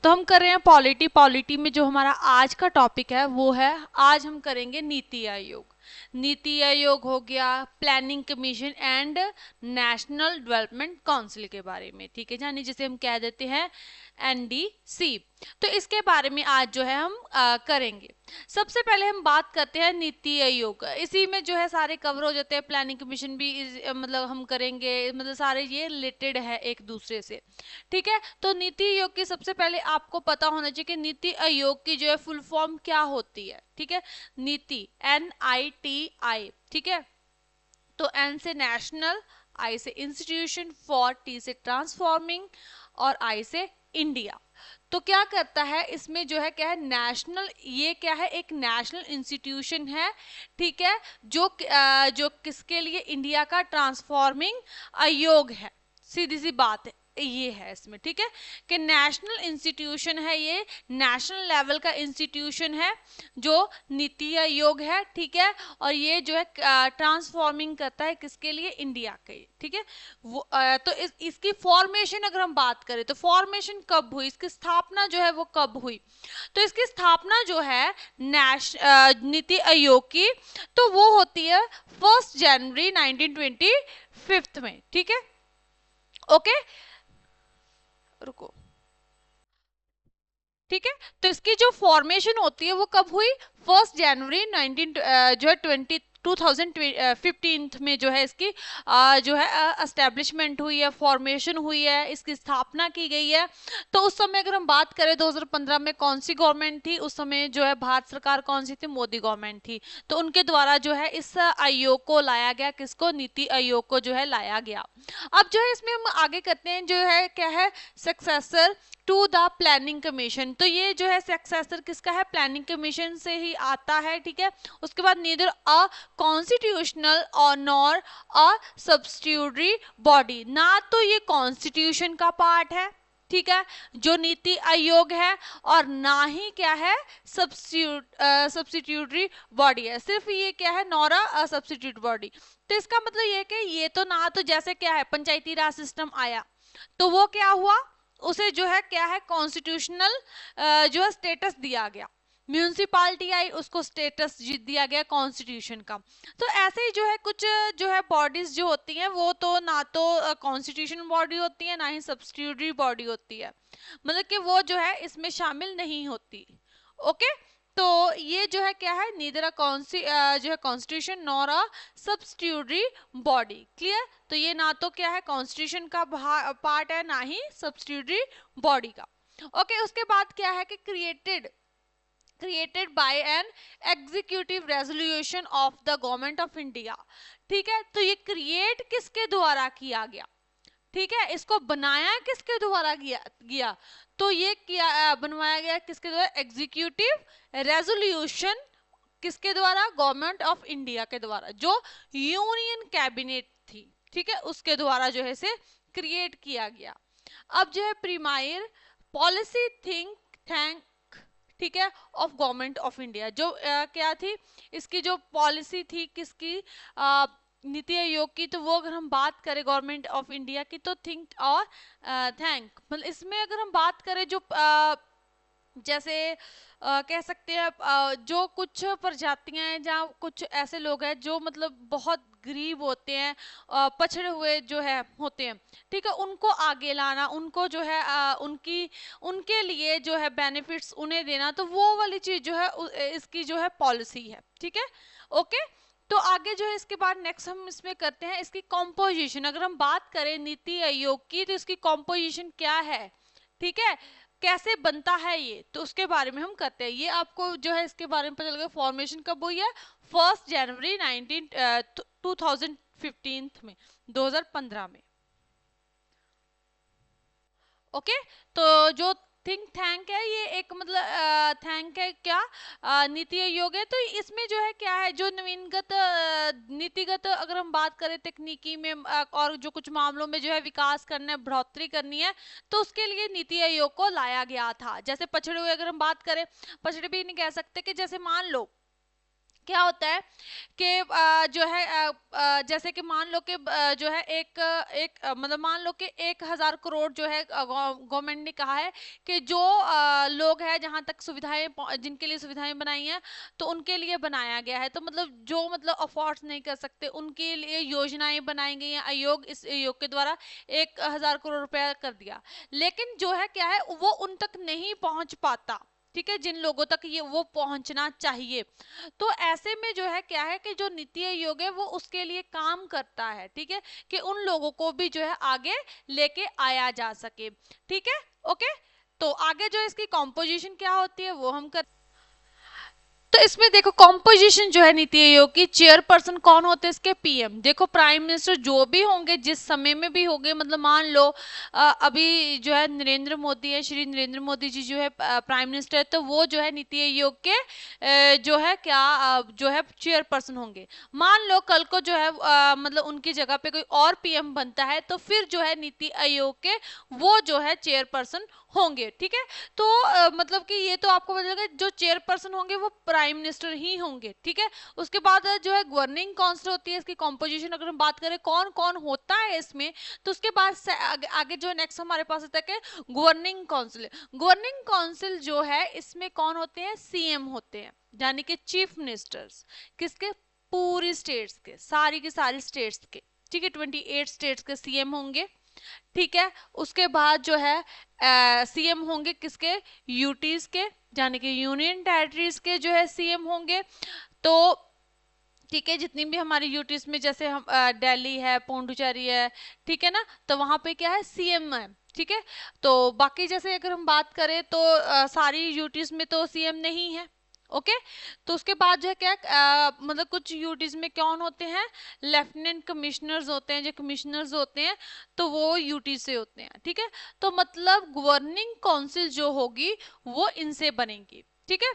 तो हम कर रहे हैं पॉलिटी। पॉलिटी में जो हमारा आज का टॉपिक है वो है, आज हम करेंगे नीति आयोग। नीति आयोग हो गया, planning commission and national development council के बारे में, ठीक है जानी, जिसे हम कह देते हैं NDC। तो इसके बारे में आज जो है हम करेंगे। सबसे पहले हम बात करते हैं नीति आयोग। इसी में जो है सारे कवर हो जाते हैं, प्लानिंग कमीशन भी मतलब हम करेंगे, मतलब सारे ये रिलेटेड है एक दूसरे से, ठीक है। तो नीति आयोग की सबसे पहले आपको पता होना चाहिए कि नीति आयोग की जो है फुल फॉर्म क्या होती है, ठीक है। नीति NITI, ठीक है। तो N से नेशनल, I से इंस्टीट्यूशन, फॉर T से ट्रांसफॉर्मिंग और I से इंडिया। तो क्या करता है इसमें जो है, क्या है, नेशनल, ये क्या है, एक नेशनल इंस्टीट्यूशन है, ठीक है, जो किसके लिए, इंडिया का ट्रांसफॉर्मिंग आयोग है। सीधी सी बात है ये है इसमें, ठीक है, कि नेशनल इंस्टीट्यूशन है, ये नेशनल लेवल का इंस्टीट्यूशन है जो नीति आयोग है, ठीक है। और ये जो है ट्रांसफॉर्मिंग करता है किसके लिए, इंडिया के, ठीक है। वो तो इसकी फॉर्मेशन अगर हम बात करें तो फॉर्मेशन कब हुई, इसकी स्थापना जो है वो कब हुई, तो इसकी स्थापना जो है नीति आयोग की, तो वो होती है 1 जनवरी 1925 में, ठीक है। ओके, रुको, ठीक है। तो इसकी जो फॉर्मेशन होती है वो कब हुई, 1 जनवरी 19 जो है 2015 में जो है इसकी जो है एस्टेब्लिशमेंट हुई है, फॉर्मेशन हुई है, इसकी स्थापना की गई है। तो उस समय अगर हम बात करें 2015 में कौन सी गवर्नमेंट थी, उस समय जो है भारत सरकार कौन सी थी, मोदी गवर्नमेंट थी। तो उनके द्वारा जो है इस आयोग को लाया गया, किसको, नीति आयोग को जो है लाया गया। अब जो है इसमें हम आगे करते हैं, जो है क्या है, successor to the planning commission. तो ये जो है सक्सेसर किसका है, प्लानिंग कमीशन से ही आता है, ठीक है। उसके बाद नीदर अ कॉन्स्टिट्यूशनल और नॉर अ सब्स्टिट्यूटरी बॉडी, ना तो ये कॉन्स्टिट्यूशन का पार्ट है, ठीक है, जो नीति आयोग है, और ना ही क्या है, सब्स्टिट्यूटरी बॉडी है, सिर्फ ये क्या है, नॉर अ सब्स्टिट्यूट बॉडी। तो इसका मतलब ये कि ये तो ना, तो जैसे क्या है, पंचायती राज सिस्टम आया तो वो क्या हुआ, उसे जो है क्या है, कॉन्स्टिट्यूशनल जो है स्टेटस दिया गया। म्यूनिसिपालिटी आई, उसको स्टेटस दिया गया कॉन्स्टिट्यूशन का। तो ऐसे ही जो है कुछ जो है बॉडीज जो होती हैं वो तो ना तो कॉन्स्टिट्यूशन बॉडी होती है, ना ही सब्स्टिट्यूटरी बॉडी होती है, मतलब कि वो जो है इसमें शामिल नहीं होती। ओके, तो ये जो है क्या है, नीदर अ जो है constitution nor a substitutory body. Clear, तो ये ना तो क्या है कॉन्स्टिट्यूशन का पार्ट है, ना ही सब्स्टिट्यूटरी बॉडी का। ओके, उसके बाद क्या है कि created by an executive resolution of the government of India, ठीक है। तो ये क्रिएट किसके द्वारा किया गया, ठीक है, इसको बनाया किसके द्वारा गया, तो ये किया बनवाया गया किसके द्वारा, एग्जीक्यूटिव रेजोल्यूशन, किसके द्वारा, गवर्नमेंट ऑफ इंडिया के द्वारा, जो यूनियन कैबिनेट थी, ठीक है, उसके द्वारा जो है इसे क्रिएट किया गया। अब जो है प्रीमायर पॉलिसी थिंक टैंक, ठीक है, ऑफ गवर्नमेंट ऑफ इंडिया, जो क्या थी, इसकी जो पॉलिसी थी किसकी, नीति आयोग की, तो वो अगर हम बात करें गवर्नमेंट ऑफ इंडिया की, तो थिंक और थैंक, मतलब इसमें अगर हम बात करें जो जैसे कह सकते हैं जो कुछ प्रजातियां हैं, जहाँ कुछ ऐसे लोग हैं जो मतलब बहुत गरीब होते हैं, पछड़े हुए जो है होते हैं, ठीक है, उनको आगे लाना, उनको जो है उनके लिए जो है बेनिफिट्स उन्हें देना, तो वो वाली चीज जो है इसकी जो है पॉलिसी है, ठीक है। ओके, तो आगे जो है इसके बाद नेक्स्ट हम इसमें करते हैं इसकी कॉम्पोजिशन। अगर हम बात करें नीति आयोग की, तो इसकी कॉम्पोजिशन क्या है, ठीक है, कैसे बनता है ये, तो उसके बारे में हम करते हैं। ये आपको जो है इसके बारे में पता लगा, फॉर्मेशन कब हुई है, 1 जनवरी 2015 में, 2015 में। ओके, तो जो थिंक टैंक है ये एक मतलब थैंक है क्या, नीति आयोग है। तो इसमें जो है क्या है, जो नवीनगत नीतिगत अगर हम बात करें तकनीकी में और जो कुछ मामलों में जो है विकास करना है, बढ़ोतरी करनी है, तो उसके लिए नीति आयोग को लाया गया था। जैसे पछड़े हुए अगर हम बात करें, पछड़े भी नहीं कह सकते, कि जैसे मान लो क्या होता है कि जो है जैसे कि मान लो कि जो है एक एक मतलब मान लो कि 1,000 करोड़ जो है गवर्नमेंट ने कहा है कि जो लोग हैं जहां तक सुविधाएं जिनके लिए सुविधाएं बनाई हैं तो उनके लिए बनाया गया है, तो मतलब जो मतलब अफोर्ड नहीं कर सकते उनके लिए योजनाएं बनाई गई हैं। आयोग इस आयोग के द्वारा 1,000 करोड़ रुपया कर दिया, लेकिन जो है क्या है वो उन तक नहीं पहुंच पाता, ठीक है, जिन लोगों तक ये वो पहुंचना चाहिए। तो ऐसे में जो है क्या है कि जो नीति आयोग है वो उसके लिए काम करता है, ठीक है, कि उन लोगों को भी जो है आगे लेके आया जा सके, ठीक है। ओके, तो आगे जो इसकी कॉम्पोजिशन क्या होती है वो हम कर। तो इसमें देखो कॉम्पोजिशन जो है नीति आयोग की, चेयरपर्सन कौन होते हैं इसके, पीएम। देखो प्राइम मिनिस्टर जो भी होंगे जिस समय में भी होंगे, मतलब मान लो अभी जो है नरेंद्र मोदी है, श्री नरेंद्र मोदी जी जो है प्राइम मिनिस्टर है, तो वो जो है नीति आयोग के जो है क्या जो है चेयरपर्सन होंगे। मान लो कल को जो है मतलब उनकी जगह पे कोई और पीएम बनता है तो फिर जो है नीति आयोग के वो जो है चेयरपर्सन होंगे, ठीक है। तो मतलब कि ये तो आपको पता लगा जो चेयरपर्सन होंगे वो प्राइम मिनिस्टर ही होंगे, ठीक है। उसके बाद जो है गवर्निंग काउंसिल होती है, इसकी कॉम्पोजिशन अगर हम बात करें कौन कौन होता है इसमें, तो उसके बाद आगे जो नेक्स्ट हमारे पास आता है कि गवर्निंग काउंसिल। गवर्निंग काउंसिल जो है इसमें कौन होते हैं, सीएम होते हैं, यानी कि चीफ मिनिस्टर्स, किसके, पूरी स्टेट्स के, सारी की सारी स्टेट्स के, ठीक है, 28 स्टेट्स के सीएम होंगे, ठीक है। उसके बाद जो है सीएम होंगे किसके, यूटीज के, यानी कि यूनियन टेरिटरीज के जो है सीएम होंगे। तो ठीक है, जितनी भी हमारी यूटीज में जैसे हम दिल्ली है, पौंडुचेरी है, ठीक है ना, तो वहां पे क्या है, सीएम है, ठीक है। तो बाकी जैसे अगर हम बात करें तो सारी यूटीज में तो सीएम नहीं है, ओके। तो उसके बाद जो है क्या मतलब कुछ यूटीज में कौन होते हैं, लेफ्टिनेंट कमिश्नर्स होते हैं, जो कमिश्नर्स होते हैं तो वो यूटी से होते हैं, ठीक है। तो मतलब गवर्निंग काउंसिल जो होगी वो इनसे बनेगी, ठीक है।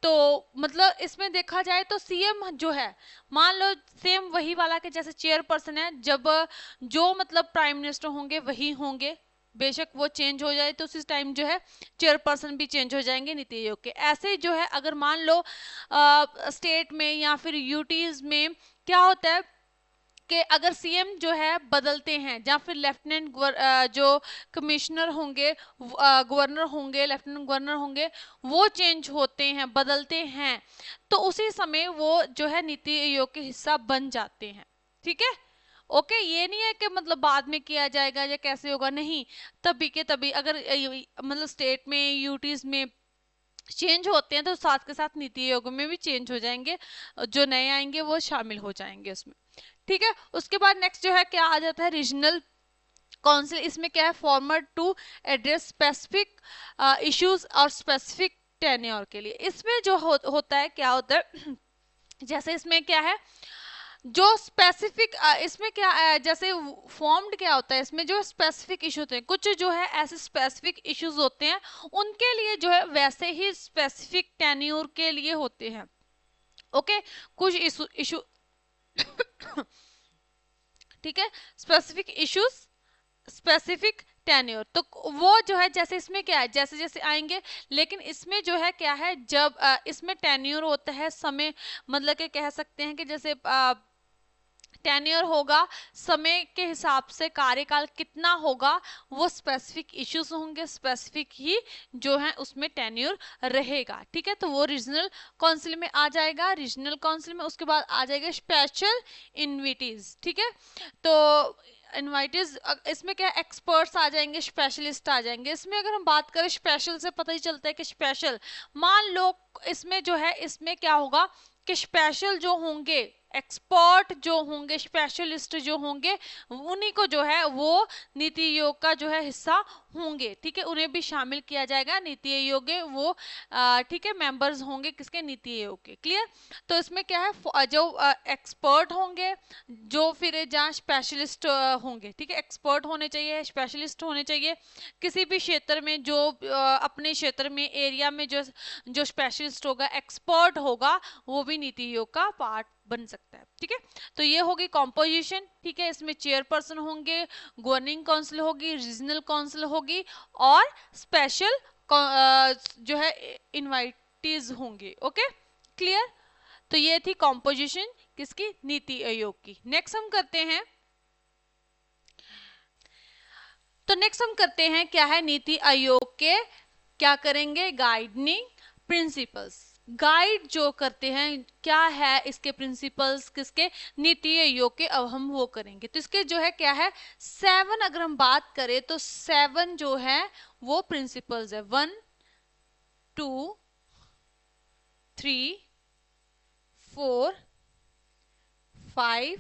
तो मतलब इसमें देखा जाए तो सीएम जो है, मान लो सेम वही वाला के जैसे चेयरपर्सन है, जब जो मतलब प्राइम मिनिस्टर होंगे वही होंगे, बेशक वो चेंज हो जाए तो उस टाइम जो है चेयरपर्सन भी चेंज हो जाएंगे नीति आयोग के। ऐसे जो है अगर मान लो स्टेट में या फिर यूटीज में क्या होता है कि अगर सीएम जो है बदलते हैं या फिर लेफ्टिनेंट जो कमिश्नर होंगे, गवर्नर होंगे, लेफ्टिनेंट गवर्नर होंगे, वो चेंज होते हैं, बदलते हैं, तो उसी समय वो जो है नीति आयोग के हिस्सा बन जाते हैं, ठीक है। ओके, ये नहीं है कि मतलब बाद में किया जाएगा या कैसे होगा, नहीं, तभी के तभी अगर मतलब स्टेट में यूटीज में चेंज होते हैं तो साथ के साथ नीति आयोग में भी चेंज हो जाएंगे, जो नए आएंगे वो शामिल हो जाएंगे उसमें, ठीक है। उसके बाद नेक्स्ट जो है क्या आ जाता है, रीजनल काउंसिल। इसमें क्या है, format to address specific issues और स्पेसिफिक टेन्योर के लिए। इसमें जो होता है क्या होता है जैसे इसमें क्या है जो स्पेसिफिक, इसमें क्या जैसे फॉर्म्ड क्या होता है, इसमें जो स्पेसिफिक इशू होते हैं, कुछ जो है ऐसे स्पेसिफिक इश्यूज होते हैं उनके लिए जो है वैसे ही स्पेसिफिक टेन्योर के लिए होते हैं, ओके। कुछ इशू ठीक है, स्पेसिफिक इश्यूज, स्पेसिफिक टेन्योर, तो वो जो है जैसे इसमें क्या है जैसे जैसे आएंगे, लेकिन इसमें जो है क्या है जब इसमें टेन्योर होता है समय, मतलब कि कह सकते हैं कि जैसे टेन्योर होगा, समय के हिसाब से कार्यकाल कितना होगा, वो स्पेसिफिक इश्यूज होंगे, स्पेसिफिक ही जो है उसमें टेन्योर रहेगा, ठीक है। तो वो रीजनल काउंसिल में आ जाएगा, रीजनल काउंसिल में। उसके बाद आ जाएगा स्पेशल इन्विटीज, ठीक है। तो इन्वाइटीज इसमें क्या एक्सपर्ट्स आ जाएंगे, स्पेशलिस्ट आ जाएंगे। इसमें अगर हम बात करें स्पेशल से पता ही चलता है कि स्पेशल, मान लो इसमें जो है इसमें क्या होगा कि स्पेशल जो होंगे, एक्सपर्ट जो होंगे, स्पेशलिस्ट जो होंगे, उन्हीं को जो है वो नीति आयोग का जो है हिस्सा होंगे, ठीक है, उन्हें भी शामिल किया जाएगा नीति आयोग के, वो ठीक है मेंबर्स होंगे किसके, नीति आयोग के। क्लियर। तो इसमें क्या है जो एक्सपर्ट होंगे, जो फिर जहाँ स्पेशलिस्ट होंगे, ठीक है, एक्सपर्ट होने चाहिए, स्पेशलिस्ट होने चाहिए किसी भी क्षेत्र में, जो अपने क्षेत्र में एरिया में जो स्पेशलिस्ट होगा, एक्सपर्ट होगा, वो भी नीति आयोग का पार्ट बन सकता है, ठीक है। तो ये होगी कॉम्पोजिशन, ठीक है। इसमें चेयरपर्सन होंगे, गवर्निंग काउंसिल होगी, रीजनल काउंसिल होगी और स्पेशल जो है इनवाइटीज होंगे, ओके क्लियर। तो ये थी कॉम्पोजिशन किसकी, नीति आयोग की। नेक्स्ट हम करते हैं, तो नेक्स्ट हम करते हैं क्या है, नीति आयोग के क्या करेंगे, गाइडिंग प्रिंसिपल्स। गाइड जो करते हैं क्या है, इसके प्रिंसिपल्स किसके, नीति आयोग के, अब हम वो करेंगे। तो इसके जो है क्या है 7, अगर हम बात करें तो 7 जो है वो प्रिंसिपल्स है, 1 2 3 4 5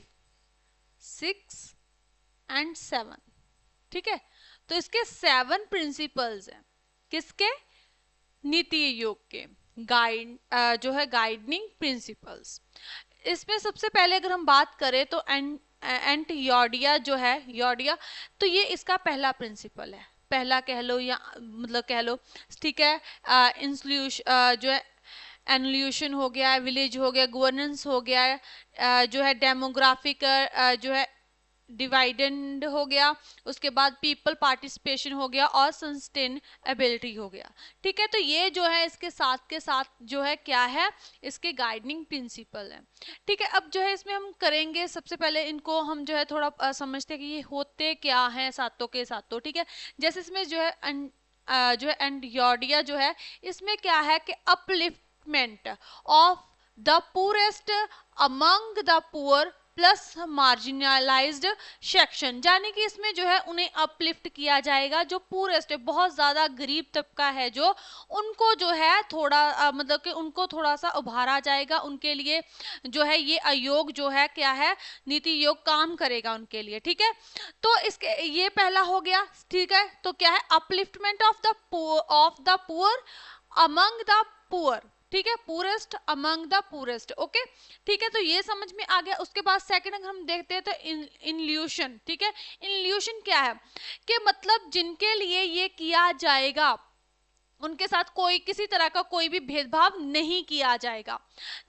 6 एंड 7, ठीक है। तो इसके 7 प्रिंसिपल्स हैं किसके, नीति आयोग के, गाइड जो है गाइडिंग प्रिंसिपल्स। इसमें सबसे पहले अगर हम बात करें तो एंट योडिया जो है, योडिया, तो ये इसका पहला प्रिंसिपल है, पहला कह लो या मतलब कह लो, ठीक है। इंस्टीट्यूशन जो है एनल्यूशन हो गया, विलेज हो गया, गवर्नेंस हो गया, जो है डेमोग्राफिक जो है डिवाइडेंड हो गया, उसके बाद पीपल पार्टिसिपेशन हो गया और सस्टेनेबिलिटी हो गया, ठीक है। तो ये जो है इसके साथ के साथ जो है क्या है, इसके गाइडिंग प्रिंसिपल है, ठीक है। अब जो है इसमें हम करेंगे सबसे पहले इनको हम जो है थोड़ा समझते हैं कि ये होते क्या हैं सातों के सातों, ठीक है। जैसे इसमें जो है एंडियोडिया जो है, इसमें क्या है कि upliftment of the poorest among the poor plus marginalised section, यानी कि इसमें जो है उन्हें अपलिफ्ट किया जाएगा, जो पुअरेस्ट है, बहुत ज्यादा गरीब तबका है जो, उनको जो है थोड़ा मतलब कि उनको थोड़ा सा उभारा जाएगा, उनके लिए जो है ये आयोग जो है क्या है, नीति आयोग काम करेगा उनके लिए, ठीक है। तो इसके ये पहला हो गया, ठीक है। तो क्या है, upliftment of the poor among the poor, ठीक है, poorest among the poorest, okay, ठीक है। तो ये समझ में आ गया। उसके बाद सेकंड अगर हम देखते हैं तो इन्ल्यूशन, ठीक है। इन्ल्यूशन क्या है कि मतलब जिनके लिए ये किया जाएगा उनके साथ कोई किसी तरह का कोई भी भेदभाव नहीं किया जाएगा,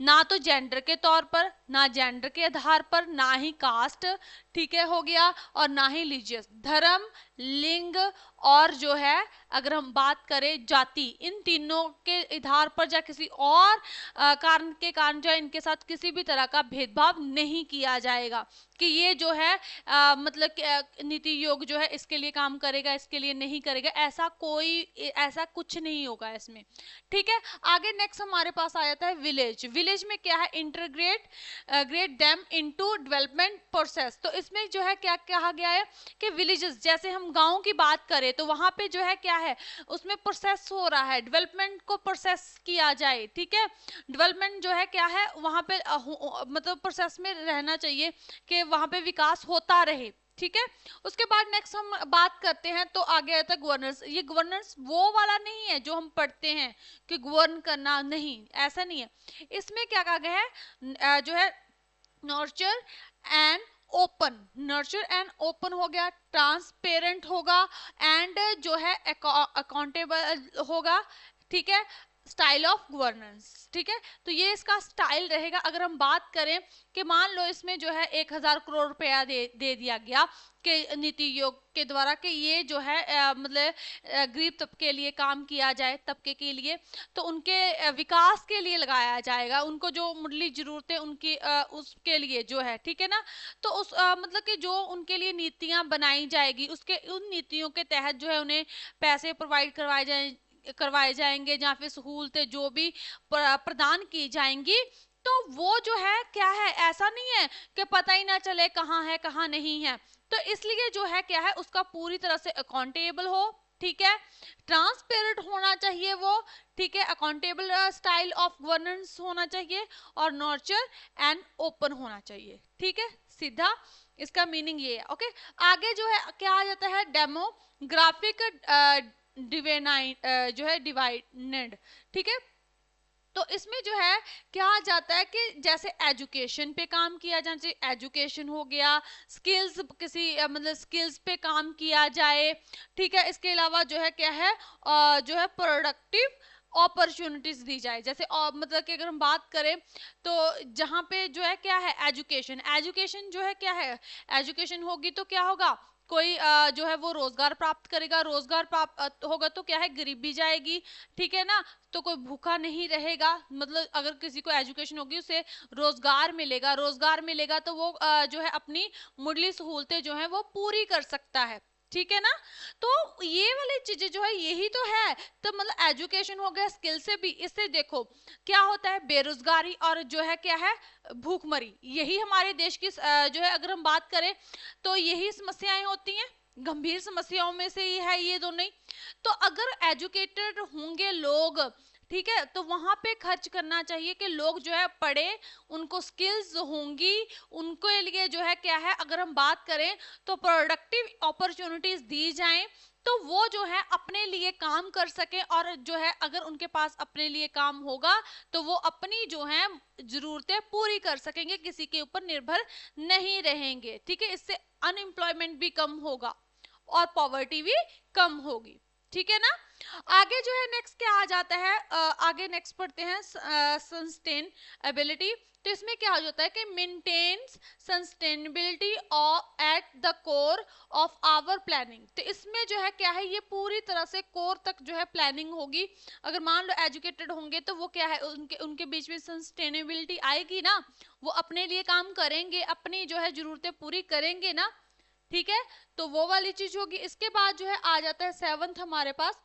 ना तो जेंडर के तौर पर, ना जेंडर के आधार पर, ना ही कास्ट, ठीक है, हो गया, और ना ही रिलीजियस, धर्म, लिंग, और जो है अगर हम बात करें जाति, इन तीनों के आधार पर या किसी और कारण के कारण जो है इनके साथ किसी भी तरह का भेदभाव नहीं किया जाएगा कि ये जो है मतलब नीति आयोग जो है इसके लिए काम करेगा, इसके लिए नहीं करेगा, ऐसा कुछ नहीं होगा इसमें, ठीक है। आगे नेक्स्ट हमारे पास आ जाता है विलेज। विलेज में क्या है, integrate great them into development process. तो इसमें जो है क्या कहा गया है कि विलेजेस, जैसे हम गांव की बात करें तो वहां पे जो है क्या है, उसमें प्रोसेस हो रहा है, डेवलपमेंट को प्रोसेस किया जाए, ठीक है। डेवलपमेंट जो है क्या है वहां पे मतलब प्रोसेस में रहना चाहिए कि वहां पे विकास होता रहे, ठीक है। उसके बाद नेक्स्ट हम बात करते हैं तो आगे आता है गवर्नेंस। ये गवर्नेंस वो वाला नहीं है जो हम पढ़ते हैं कि गवर्न करना, नहीं, ऐसा नहीं है। इसमें क्या कहा गया है जो है nurture and open, nurture and open हो गया, ट्रांसपेरेंट होगा, एंड जो है अकाउंटेबल होगा, ठीक है, स्टाइल ऑफ गवर्नेंस, ठीक है। तो ये इसका स्टाइल रहेगा। अगर हम बात करें कि मान लो इसमें जो है 1000 करोड़ रुपया दे दिया गया कि नीति आयोग के द्वारा कि ये जो है मतलब गरीब तबके के लिए काम किया जाए, तबके के लिए, तो उनके विकास के लिए लगाया जाएगा, उनको जो मुढली जरूरतें उनकी उसके लिए जो है, ठीक है ना। तो उस मतलब कि जो उनके लिए नीतियां बनाई जाएगी उसके उन नीतियों के तहत जो है उन्हें पैसे प्रोवाइड करवाए जाएंगे या फिर सहूलतें जो भी प्रदान की जाएंगी। तो वो जो है क्या है, ऐसा नहीं है कि पता ही ना चले कहाँ है कहाँ नहीं है। तो इसलिए जो है क्या है उसका पूरी तरह से अकाउंटेबल हो, ठीक है, ट्रांसपेरेंट होना चाहिए वो, ठीक है, अकाउंटेबल स्टाइल ऑफ गवर्नेंस होना चाहिए, और नर्चर एंड ओपन होना चाहिए, ठीक है। सीधा इसका मीनिंग ये है, ओके। आगे जो है क्या आ जाता है, डेमोग्राफिक जो है डिवाइडेड, ठीक है। तो इसमें जो है क्या आ जाता है कि जैसे एजुकेशन पे काम किया जाए, जैसे एजुकेशन हो गया, स्किल्स किसी मतलब स्किल्स पे काम किया जाए, ठीक है। इसके अलावा जो है क्या है जो है प्रोडक्टिव अपॉर्चुनिटीज दी जाए, जैसे मतलब कि अगर हम बात करें तो जहाँ पे जो है क्या है एजुकेशन जो है क्या है, एजुकेशन होगी तो क्या होगा कोई जो है वो रोजगार प्राप्त करेगा, रोजगार प्राप्त होगा तो क्या है, गरीबी जाएगी, ठीक है ना, तो कोई भूखा नहीं रहेगा, मतलब अगर किसी को एजुकेशन होगी उसे रोजगार मिलेगा, रोजगार मिलेगा तो वो जो है अपनी मुढ़ली सहूलतें जो है वो पूरी कर सकता है, ठीक है ना। तो ये वाली चीजें जो है यही तो है, तो मतलब एजुकेशन हो गया, स्किल से भी, इससे देखो क्या होता है, बेरोजगारी और जो है क्या है, भूखमरी, यही हमारे देश की जो है अगर हम बात करें तो यही समस्याएं होती हैं, गंभीर समस्याओं में से ही है ये दोनों ही। तो अगर एजुकेटेड होंगे लोग, ठीक है, तो वहां पे खर्च करना चाहिए कि लोग जो है पढ़े, उनको स्किल्स होंगी, उनके लिए जो है क्या है, अगर हम बात करें तो प्रोडक्टिव अपॉर्चुनिटीज दी जाएं, तो वो जो है अपने लिए काम कर सके, और जो है अगर उनके पास अपने लिए काम होगा तो वो अपनी जो है जरूरतें पूरी कर सकेंगे, किसी के ऊपर निर्भर नहीं रहेंगे, ठीक है, इससे अनएम्प्लॉयमेंट भी कम होगा और पॉवर्टी भी कम होगी, ठीक है ना। आगे जो है नेक्स्ट क्या आ जाता है, आगे नेक्स्ट पढ़ते हैं सस्टेनेबिलिटी। तो इसमें क्या हो जाता है कि maintains sustainability at the core of our planning. तो इसमें जो है क्या है, ये पूरी तरह से कोर तक जो है प्लानिंग होगी। अगर मान लो एजुकेटेड होंगे तो वो क्या है, उनके उनके बीच में सस्टेनेबिलिटी आएगी ना, वो अपने लिए काम करेंगे, अपनी जो है जरूरतें पूरी करेंगे ना, ठीक है, तो वो वाली चीज होगी। इसके बाद जो है आ जाता है सेवंथ हमारे पास,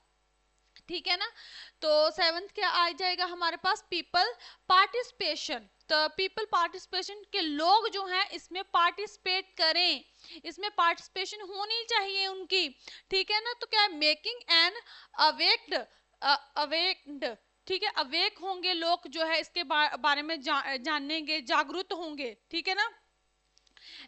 ठीक है ना, तो सेवंथ क्या आ जाएगा हमारे पास, पीपल पार्टिसिपेशन। तो पीपल पार्टिसिपेशन के लोग जो हैं इसमें पार्टिसिपेट करें, इसमें पार्टिसिपेशन होनी चाहिए उनकी, ठीक है ना। तो क्या है, मेकिंग एन अवेक्ड, ठीक है, अवेक होंगे लोग जो है इसके बारे में जानेंगे, जागरूक होंगे, ठीक है ना,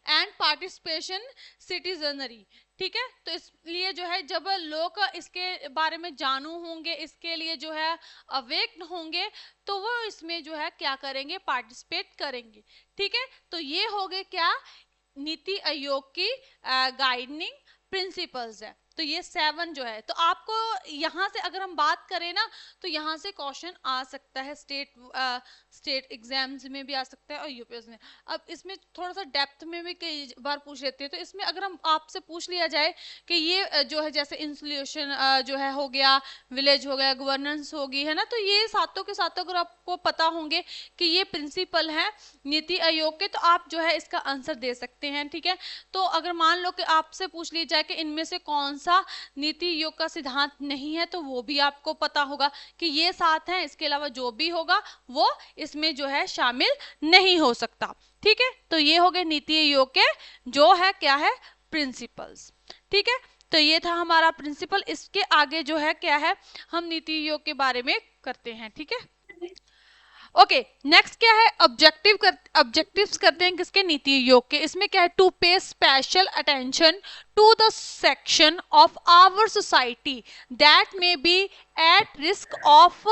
एंड पार्टिसिपेशन सिटीजनरी, ठीक है। तो इसलिए जो है जब लोग इसके बारे में जानू होंगे, इसके लिए जो है अवेक्ड होंगे, तो वो इसमें जो है क्या करेंगे, पार्टिसिपेट करेंगे, ठीक है। तो ये हो गए क्या, नीति आयोग की गाइडिंग प्रिंसिपल्स है। तो ये 7 जो है, तो आपको यहाँ से अगर हम बात करें ना, तो यहाँ से क्वेश्चन आ सकता है, स्टेट एग्जाम्स में भी आ सकता है और यूपीएससी में। अब इसमें थोड़ा सा डेप्थ में भी कई बार पूछ लेते हैं, तो इसमें अगर हम आपसे पूछ लिया जाए कि ये जो है जैसे इंस्टीट्यूशन जो है हो गया, विलेज हो गया, गवर्नेंस होगी, है ना, तो ये सातों के सातों अगर आपको पता होंगे कि ये प्रिंसिपल है नीति आयोग के, तो आप जो है इसका आंसर दे सकते हैं, ठीक है। तो अगर मान लो कि आपसे पूछ लिया जाए कि इनमें से कौन सा नीति आयोग का सिद्धांत नहीं है, तो वो भी आपको पता होगा कि ये 7 हैं, इसके अलावा जो भी होगा वो इसमें जो है शामिल नहीं हो सकता, ठीक है। तो ये हो गए नीति आयोग के जो है क्या है, प्रिंसिपल्स, ठीक है। तो ये था हमारा प्रिंसिपल। इसके आगे जो है क्या है, हम नीति आयोग के बारे में करते हैं, ठीक है। ओके, नेक्स्ट क्या है, ऑब्जेक्टिव्स करते हैं किसके, नीति आयोग के। इसमें क्या है, to pay special attention to the section of our society that may be at risk of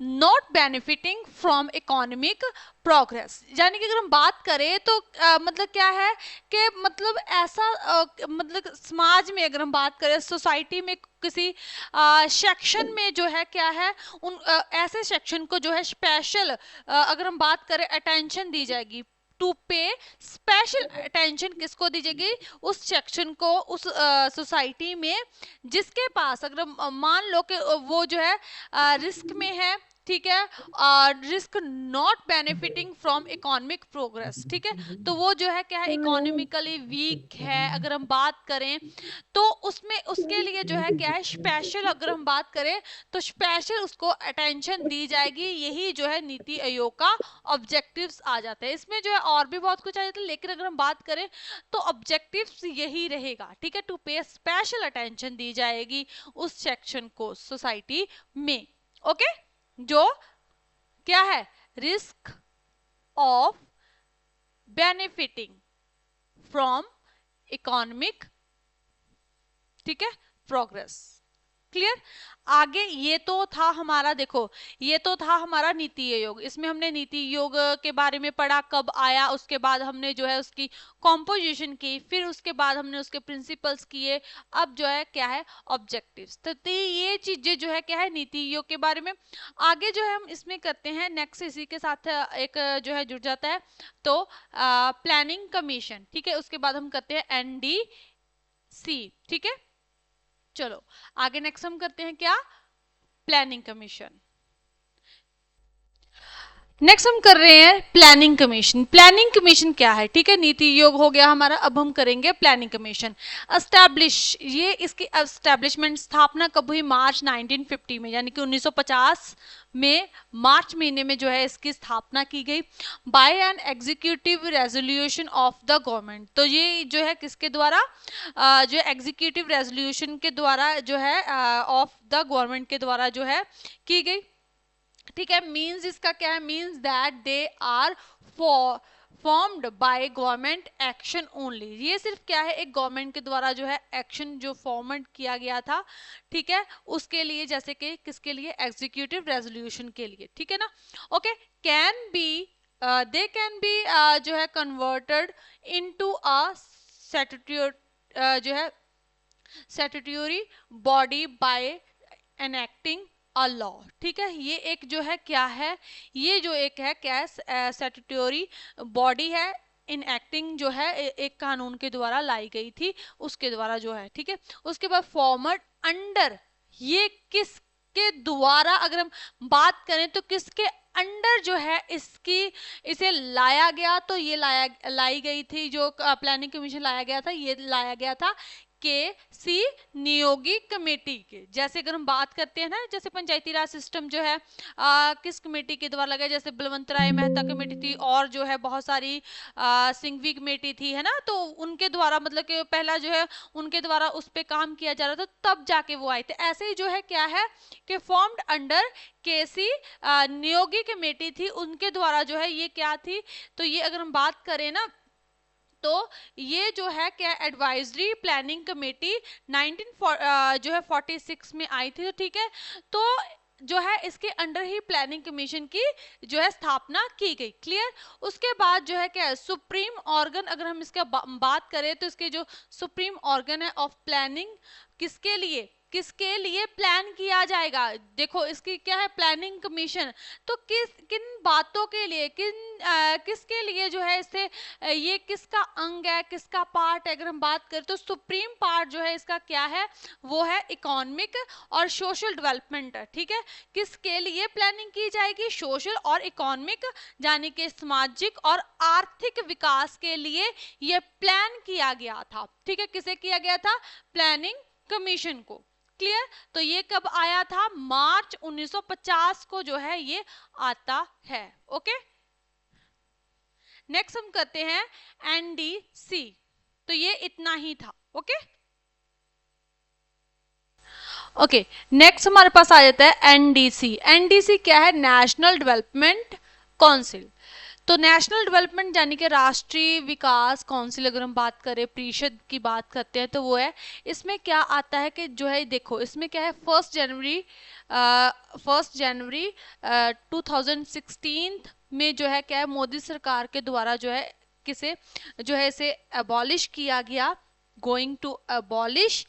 not benefiting from economic progress. यानी कि अगर हम बात करें तो मतलब क्या है कि मतलब ऐसा मतलब समाज में अगर हम बात करें, सोसाइटी में किसी सेक्शन में जो है क्या है, उन ऐसे सेक्शन को जो है स्पेशल अगर हम बात करें अटेंशन दी जाएगी, टू पे स्पेशल अटेंशन किसको दी जाएगी, उस सेक्शन को, उस सोसाइटी में जिसके पास अगर मान लो कि वो जो है रिस्क में है, ठीक है, risk not benefiting from economic progress, ठीक है। तो वो जो है क्या है, इकोनॉमिकली वीक है अगर हम बात करें, तो उसमें उसके लिए जो है क्या है, स्पेशल अगर हम बात करें तो स्पेशल उसको अटेंशन दी जाएगी। यही जो है नीति आयोग का ऑब्जेक्टिव्स आ जाता है। इसमें जो है और भी बहुत कुछ आ जाता है, लेकिन अगर हम बात करें तो ऑब्जेक्टिव्स यही रहेगा, ठीक है, टू पे स्पेशल अटेंशन दी जाएगी उस सेक्शन को सोसाइटी में, ओके, जो क्या है, risk of benefiting from economic, ठीक है, प्रोग्रेस, क्लियर। आगे ये तो था हमारा, देखो ये तो था हमारा नीति आयोग। इसमें हमने नीति आयोग के बारे में पढ़ा, कब आया, उसके बाद हमने जो है उसकी कॉम्पोजिशन की, फिर उसके बाद हमने उसके प्रिंसिपल्स किए, अब जो है क्या है, ऑब्जेक्टिव्स। तो ये चीजें जो है क्या है, नीति आयोग के बारे में। आगे जो है हम इसमें करते हैं नेक्स्ट, इसी के साथ एक जो है जुड़ जाता है, तो प्लानिंग कमीशन, ठीक है, उसके बाद हम करते हैं NDC, सी। ठीक है, चलो आगे नेक्स्ट हम करते हैं क्या, प्लानिंग कमीशन। नेक्स्ट हम कर रहे हैं प्लानिंग कमीशन। प्लानिंग कमीशन क्या है, ठीक है, नीति आयोग हो गया हमारा, अब हम करेंगे प्लानिंग कमीशन। एस्टैब्लिश, ये इसकी एस्टैब्लिशमेंट स्थापना कब हुई, मार्च 1950 में, यानी कि 1950 में मार्च महीने में जो है इसकी स्थापना की गई by an executive resolution of the government. तो ये जो है किसके द्वारा, जो एग्जीक्यूटिव रेजोल्यूशन के द्वारा जो है ऑफ द गवर्नमेंट के द्वारा जो है की गई। ठीक है, मीन्स इसका क्या है, means that they are formed by government action only. ये सिर्फ क्या है, एक गवर्नमेंट के द्वारा जो है एक्शन जो फॉर्मेट किया गया था, ठीक है, उसके लिए, जैसे कि किसके लिए, एग्जीक्यूटिव रेजोल्यूशन के लिए। ठीक है ना, okay. Can be, they can be जो है कन्वर्टेड इनटू अ स्टैट्यूटरी जो है statutory body by enacting a law. ठीक है, ये एक जो है क्या है, ये जो एक है क्या है, स्टैट्यूटरी बॉडी है, इन एक्टिंग जो है एक कानून के द्वारा लाई गई थी, उसके द्वारा जो है। ठीक है, उसके बाद फॉर्मेट अंडर, ये किसके द्वारा अगर हम बात करें तो किसके अंडर जो है इसकी इसे लाया गया, तो ये लाई गई थी, जो प्लानिंग कमीशन लाया गया था, ये लाया गया था के सी नियोगी कमेटी के। जैसे अगर हम बात करते हैं ना, जैसे पंचायती राज सिस्टम जो है किस कमेटी के द्वारा लगा, जैसे बलवंत राय मेहता कमेटी थी, और जो है बहुत सारी सिंघवी कमेटी थी, है ना, तो उनके द्वारा मतलब कि पहला जो है उनके द्वारा उस पे काम किया जा रहा था, तब जाके वो आए थे। ऐसे ही जो है क्या है कि फॉर्म्ड अंडर केसी नियोगी कमेटी थी, उनके द्वारा जो है ये क्या थी, तो ये अगर हम बात करें ना, तो ये जो है क्या, एडवाइजरी प्लानिंग कमेटी 19 जो है 46 में आई थी। तो ठीक है, तो जो है इसके अंडर ही प्लानिंग कमीशन की जो है स्थापना की गई। क्लियर, उसके बाद जो है क्या है, सुप्रीम ऑर्गन, अगर हम इसका बात करें तो इसके जो सुप्रीम ऑर्गन है ऑफ प्लानिंग, किसके लिए, किसके लिए प्लान किया जाएगा, देखो इसकी क्या है, प्लानिंग कमीशन, तो किन बातों के लिए, किसके लिए जो है इससे ये किसका अंग है, किसका पार्ट है, अगर हम बात करें तो सुप्रीम पार्ट जो है इसका क्या है, वो है इकोनॉमिक और सोशल डेवलपमेंट। ठीक है, किसके लिए प्लानिंग की जाएगी, सोशल और इकोनॉमिक, यानी कि सामाजिक और आर्थिक विकास के लिए ये प्लान किया गया था। ठीक है, किसे किया गया था, प्लानिंग कमीशन को। क्लियर, तो ये कब आया था, मार्च 1950 को जो है ये आता है। ओके, नेक्स्ट हम करते हैं एनडीसी, तो ये इतना ही था। ओके ओके, नेक्स्ट हमारे पास आ जाता है एनडीसी। एनडीसी क्या है, नेशनल डेवलपमेंट काउंसिल। तो नेशनल डेवलपमेंट यानी कि राष्ट्रीय विकास काउंसिल, अगर हम बात करें, परिषद की बात करते हैं, तो वो है, इसमें क्या आता है कि जो है देखो इसमें क्या है, 1 जनवरी 2016 में जो है क्या है, मोदी सरकार के द्वारा जो है किसे जो है इसे अबॉलिश किया गया, going to abolish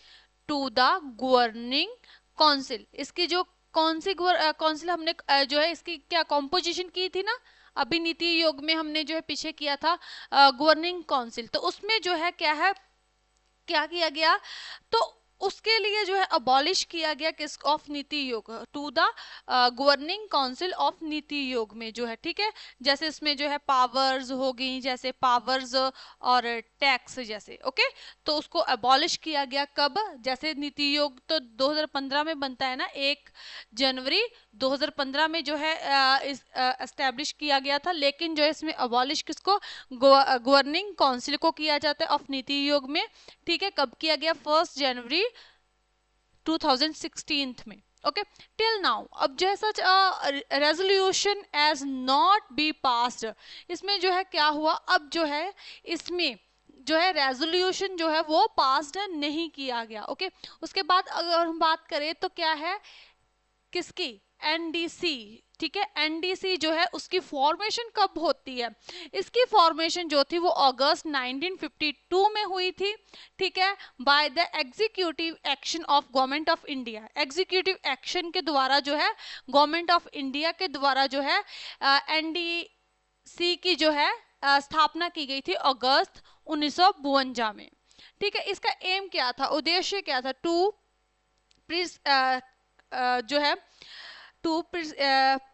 to the governing council. इसकी जो कौन सी काउंसिल हमने जो है इसकी क्या कॉम्पोजिशन की थी ना, अभी नीति आयोग में हमने जो है पीछे किया था गवर्निंग काउंसिल, तो उसमें जो है क्या है, क्या किया गया, तो उसके लिए जो है अबॉलिश किया गया किस of Niti Aayog, to the governing council of Niti Aayog में जो है। ठीक है, जैसे इसमें जो है पावर्स हो गई, जैसे पावर्स और टैक्स जैसे। ओके, तो उसको अबॉलिश किया गया कब, जैसे नीति आयोग तो 2015 में बनता है ना, 1 जनवरी 2015 में जो है एस्टेब्लिश किया गया था, लेकिन जो है इसमें अबॉलिश किसको, गवर्निंग काउंसिल को किया जाता है ऑफ नीति आयोग में। ठीक है, कब किया गया, 1 जनवरी 2016 में। ओके, टिल नाउ, अब जो है such resolution as not be passed, इसमें जो है क्या हुआ, अब जो है इसमें जो है रेजोल्यूशन जो है वो पास्ड नहीं किया गया। ओके, उसके बाद अगर हम बात करें तो क्या है, किसकी, एनडीसी। ठीक है, एनडीसी जो है उसकी फॉर्मेशन कब होती है, इसकी फॉर्मेशन जो थी वो अगस्त 1952 में हुई थी। ठीक है, by the executive action of government of India, executive action के द्वारा जो है गवर्नमेंट ऑफ इंडिया के द्वारा जो है एनडीसी की जो है स्थापना की गई थी अगस्त 1952 में। ठीक है। इसका एम क्या था, उद्देश्य क्या था, टू जो है to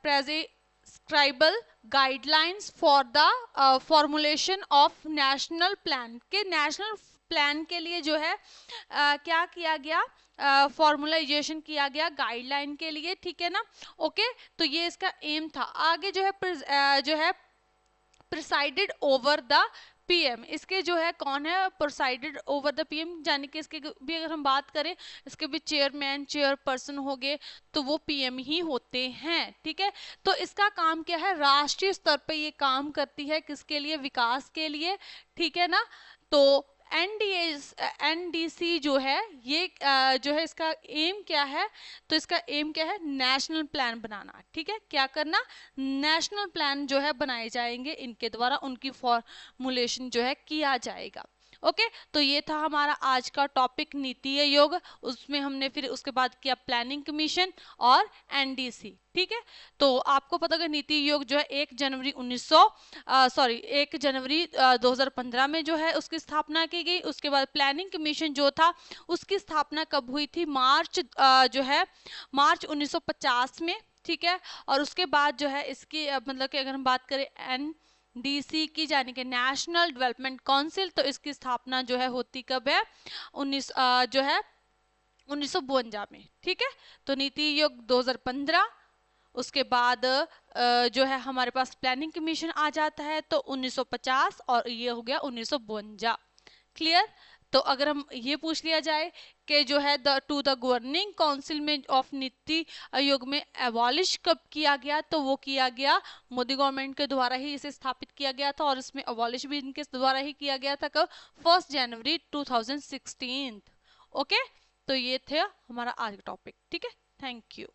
prescribe guidelines for the formulation of national plan, के नेशनल प्लान के लिए जो है क्या किया गया, फॉर्मुलाइजेशन किया गया गाइडलाइन के लिए, ठीक है ना। ओके, तो ये इसका एम था। आगे जो है प्रिसाइडेड ओवर द पीएम, इसके जो है कौन है, प्रिसाइडेड ओवर द पीएम, यानी कि इसके भी अगर हम बात करें, इसके भी चेयरमैन चेयरपर्सन हो गए तो वो पीएम ही होते हैं, ठीक है। तो इसका काम क्या है, राष्ट्रीय स्तर पे ये काम करती है, किसके लिए, विकास के लिए, ठीक है ना। तो एनडीसी जो है ये जो है इसका एम क्या है, तो इसका एम क्या है, नेशनल प्लान बनाना, ठीक है। क्या करना, नेशनल प्लान जो है बनाए जाएंगे, इनके द्वारा उनकी फॉर्मुलेशन जो है किया जाएगा। ओके, तो ये था हमारा आज का टॉपिक नीति आयोग, उसमें हमने फिर उसके बाद किया प्लानिंग कमीशन और एनडीसी, ठीक है। तो आपको पता है नीति आयोग जो है 1 जनवरी 2015 में जो है उसकी स्थापना की गई। उसके बाद प्लानिंग कमीशन जो था उसकी स्थापना कब हुई थी, मार्च 1950 में, ठीक है। और उसके बाद जो है इसकी मतलब कि अगर हम बात करें एनडीसी की, यानी कि नेशनल डेवलपमेंट काउंसिल, तो इसकी स्थापना जो है होती कब है, 1952 में, ठीक है। तो नीति आयोग 2015, उसके बाद जो है हमारे पास प्लानिंग कमीशन आ जाता है तो 1950, और ये हो गया 1952। क्लियर। तो अगर हम ये पूछ लिया जाए कि जो है द गवर्निंग काउंसिल में ऑफ नीति आयोग में एबॉलिश कब किया गया, तो वो किया गया मोदी गवर्नमेंट के द्वारा ही इसे स्थापित किया गया था, और इसमें एबॉलिश भी इनके द्वारा ही किया गया था कब, 1 जनवरी 2016। ओके, तो ये थे हमारा आज का टॉपिक, ठीक है। Thank you.